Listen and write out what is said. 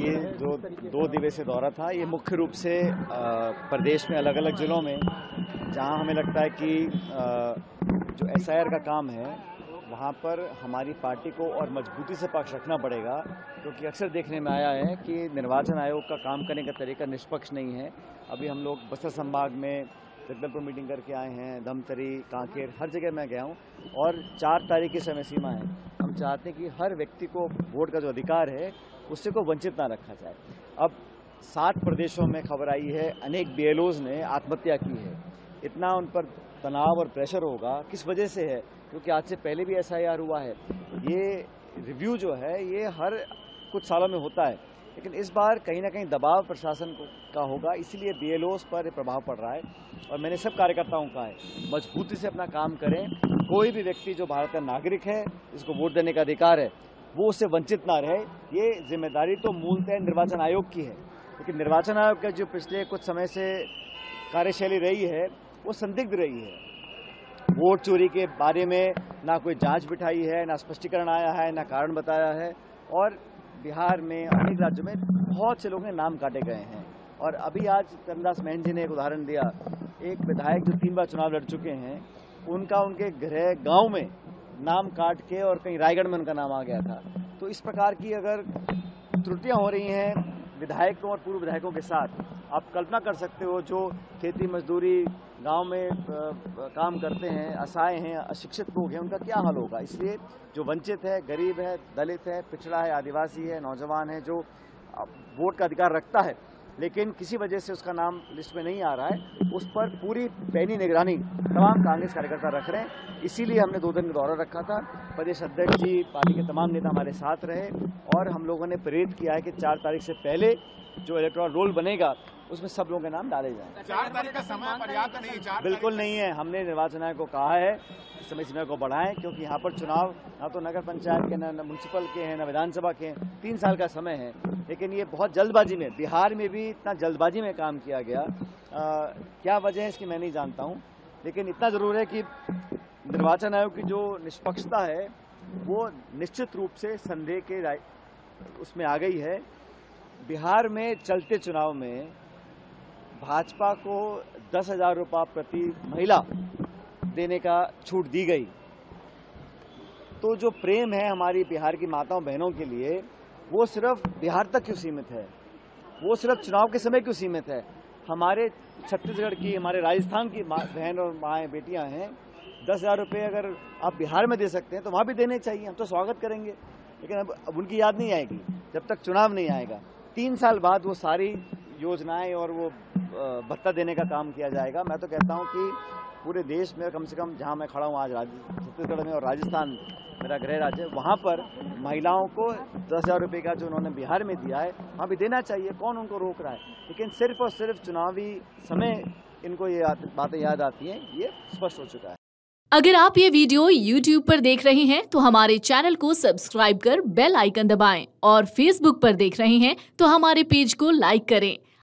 ये जो 2 दिवसीय दौरा था, ये मुख्य रूप से प्रदेश में अलग अलग जिलों में जहां हमें लगता है कि जो एसआईआर का काम है वहां पर हमारी पार्टी को और मजबूती से पक्ष रखना पड़ेगा, क्योंकि अक्सर देखने में आया है कि निर्वाचन आयोग का काम करने का तरीका निष्पक्ष नहीं है। अभी हम लोग बस्तर संभाग में जगदलपुर मीटिंग करके आए हैं, धमतरी, कांकेर, हर जगह मैं गया हूं और 4 तारीख की समय सीमा है। हम चाहते हैं कि हर व्यक्ति को वोट का जो अधिकार है उससे को वंचित ना रखा जाए। अब 7 प्रदेशों में खबर आई है अनेक बीएलओज ने आत्महत्या की है। इतना उन पर तनाव और प्रेशर होगा, किस वजह से है? क्योंकि आज से पहले भी एसआईआर हुआ है। ये रिव्यू जो है ये हर कुछ सालों में होता है, लेकिन इस बार कहीं ना कहीं दबाव प्रशासन का होगा, इसीलिए बीएलओज पर प्रभाव पड़ रहा है। और मैंने सब कार्यकर्ताओं का है मजबूती से अपना काम करें। कोई भी व्यक्ति जो भारत का नागरिक है, जिसको वोट देने का अधिकार है, वो उससे वंचित ना रहे। ये जिम्मेदारी तो मूलतः निर्वाचन आयोग की है, लेकिन निर्वाचन आयोग का जो पिछले कुछ समय से कार्यशैली रही है वो संदिग्ध रही है। वोट चोरी के बारे में ना कोई जांच बिठाई है, ना स्पष्टीकरण आया है, ना कारण बताया है। और बिहार में अनेक राज्यों में बहुत से लोगों के नाम काटे गए हैं। और अभी आज चंद्रदास महंत जी ने एक उदाहरण दिया, एक विधायक जो 3 बार चुनाव लड़ चुके हैं, उनका उनके गृह गांव में नाम काट के और कहीं रायगढ़ में उनका नाम आ गया था। तो इस प्रकार की अगर त्रुटियां हो रही हैं विधायकों और पूर्व विधायकों के साथ, आप कल्पना कर सकते हो जो खेती मजदूरी गांव में काम करते हैं, असहाय हैं, अशिक्षित लोग हैं, उनका क्या हाल होगा। इसलिए जो वंचित है, गरीब है, दलित है, पिछड़ा है, आदिवासी है, नौजवान है, जो वोट का अधिकार रखता है लेकिन किसी वजह से उसका नाम लिस्ट में नहीं आ रहा है, उस पर पूरी पैनी निगरानी तमाम कांग्रेस कार्यकर्ता रख रहे हैं। इसीलिए हमने 2 दिन का दौरा रखा था। प्रदेश अध्यक्ष जी, पार्टी के तमाम नेता हमारे साथ रहे और हम लोगों ने प्रेरित किया है कि 4 तारीख से पहले जो इलेक्टोरल रोल बनेगा उसमें सब लोगों के नाम डाले जाएं। 4 तारीख का समय पर्याप्त नहीं? 4 बिल्कुल नहीं है। हमने निर्वाचन आयोग को कहा है समय सीमा को बढ़ाएं, क्योंकि यहाँ पर चुनाव ना तो नगर पंचायत के, न म्यूनसिपल के हैं, न विधानसभा के हैं। 3 साल का समय है, लेकिन ये बहुत जल्दबाजी में, बिहार में भी इतना जल्दबाजी में काम किया गया। क्या वजह है इसकी मैं नहीं जानता हूँ, लेकिन इतना जरूर है कि निर्वाचन आयोग की जो निष्पक्षता है वो निश्चित रूप से संदेह के उसमें आ गई है। बिहार में चलते चुनाव में भाजपा को 10,000 रुपये प्रति महिला देने का छूट दी गई। तो जो प्रेम है हमारी बिहार की माताओं बहनों के लिए, वो सिर्फ बिहार तक क्यों सीमित है? वो सिर्फ चुनाव के समय क्यों सीमित है? हमारे छत्तीसगढ़ की, हमारे राजस्थान की बहन और माएँ बेटियां हैं। 10,000 रुपये अगर आप बिहार में दे सकते हैं तो वहाँ भी देने चाहिए, हम तो स्वागत करेंगे। लेकिन अब उनकी याद नहीं आएगी जब तक चुनाव नहीं आएगा। 3 साल बाद वो सारी योजनाएं और वो भत्ता देने का काम किया जाएगा। मैं तो कहता हूं कि पूरे देश में कम से कम जहां मैं खड़ा हूं आज छत्तीसगढ़ में और राजस्थान मेरा गृह राज्य, वहां पर महिलाओं को 10,000 रुपये का जो उन्होंने बिहार में दिया है वहां भी देना चाहिए। कौन उनको रोक रहा है? लेकिन सिर्फ और सिर्फ चुनावी समय इनको ये बातें याद आती हैं, ये स्पष्ट हो चुका है। अगर आप ये वीडियो YouTube पर देख रहे हैं तो हमारे चैनल को सब्सक्राइब कर बेल आइकन दबाएं और Facebook पर देख रहे हैं तो हमारे पेज को लाइक करें।